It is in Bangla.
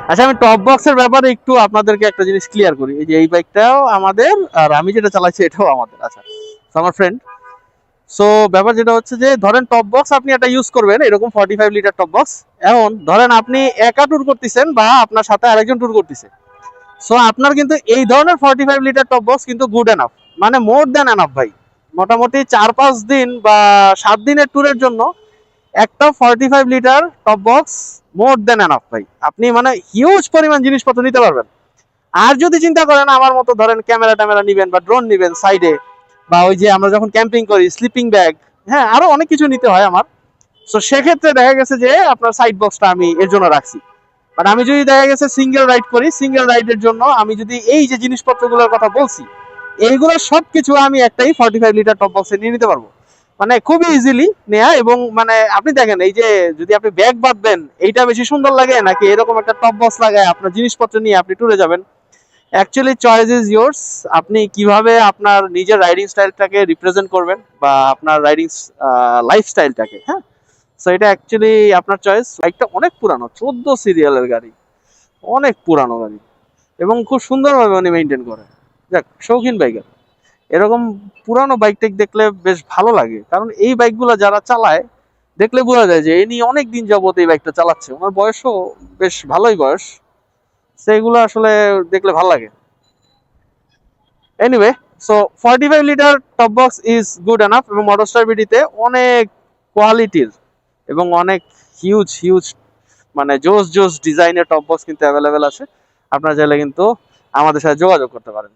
আচ্ছা, আমি টপ বক্সের ব্যাপারে একটু আপনাদেরকে একটা জিনিস ক্লিয়ার করি। এই যে এই বাইকটাও আমাদের, আর আমি যেটা চালাচ্ছি এটাও আমাদের। আচ্ছা, আমার ফ্রেন্ড। সো ব্যাপার যেটা হচ্ছে যে ধরেন টপ বক্স আপনি একটা ইউজ করবেন, এরকম 45 লিটার টপ বক্স। এখন ধরেন আপনি একা ট্যুর করতেছেন বা আপনার সাথে আরেকজন ট্যুর করতেছে। সো আপনার কিন্তু এই ধরনের 45 লিটার টপ বক্স কিন্তু গুড এনাফ, মানে মোর দ্যান এনাফ ভাই। মোটামুটি 4-5 দিন বা 7 দিনের ট্যুরের জন্য একটা 45 litre top box more than enough ভাই। আপনি মানে হিউজ পরিমাণ জিনিসপত্র নিতে পারবেন। আর যদি চিন্তা করেন আমার মতো, ধরেন ক্যামেরা ট্যামেরা নিবেন বা ড্রোন নিবেন সাইডে, বা ওই যে আমরা যখন ক্যাম্পিং করি স্লিপিং ব্যাগ, হ্যাঁ আরো অনেক কিছু নিতে হয় আমার। তো সেক্ষেত্রে দেখা গেছে যে আপনার সাইড বক্সটা আমি এর জন্য রাখছি। বাট আমি যদি দেখা গেছে সিঙ্গেল রাইড করি, সিঙ্গেল রাইডের জন্য আমি যদি এই যে জিনিসপত্রগুলোর কথা বলছি, এইগুলো সবকিছু আমি একটাই 45 লিটার টপ বক্সে নিয়ে নিতে পারবো। মানে খুবই ইজিলি নেয়া। এবং মানে আপনি দেখেন, এই যে যদি আপনি ব্যাগ বাঁধবেন, এইটা বেশি সুন্দর লাগে নাকি এরকম একটা টপ বক্স লাগায় আপনার জিনিসপত্র নিয়ে আপনি ট্যুরে যাবেন? Actually choice is yours. আপনি কিভাবে আপনার নিজের রাইডিং স্টাইলটাকে রিপ্রেজেন্ট করবেন বা আপনার রাইডিং লাইফস্টাইলটাকে, হ্যাঁ। সো এটা অ্যাকচুয়ালি আপনার চয়েস। বাইকটা অনেক পুরানো, 14 সিরিয়ালের গাড়ি, অনেক পুরানো গাড়ি, এবং খুব সুন্দরভাবে উনি মেনটেন করে। যাক, শৌখিন বাইকার। এরকম পুরানো বাইক টেক দেখলে বেশ ভালো লাগে, কারণ এই বাইকগুলো যারা চালায় দেখলে বোঝা যায় যে ইনি অনেক দিন যাবত এই বাইকটা চালাচ্ছে, ওনার বয়সও বেশ ভালোই বয়স। সেগুলো আসলে দেখলে ভালো লাগে। Anyway, so 45 litre top box is good enough. এবং মোটরস্টার বিডিতে অনেক কোয়ালিটির এবং অনেক হিউজ হিউজ, মানে জোস জোস ডিজাইনের টপ বক্স কিন্তু অ্যাভেলেবেল আছে। আপনারা চাইলে কিন্তু আমাদের সাথে যোগাযোগ করতে পারেন।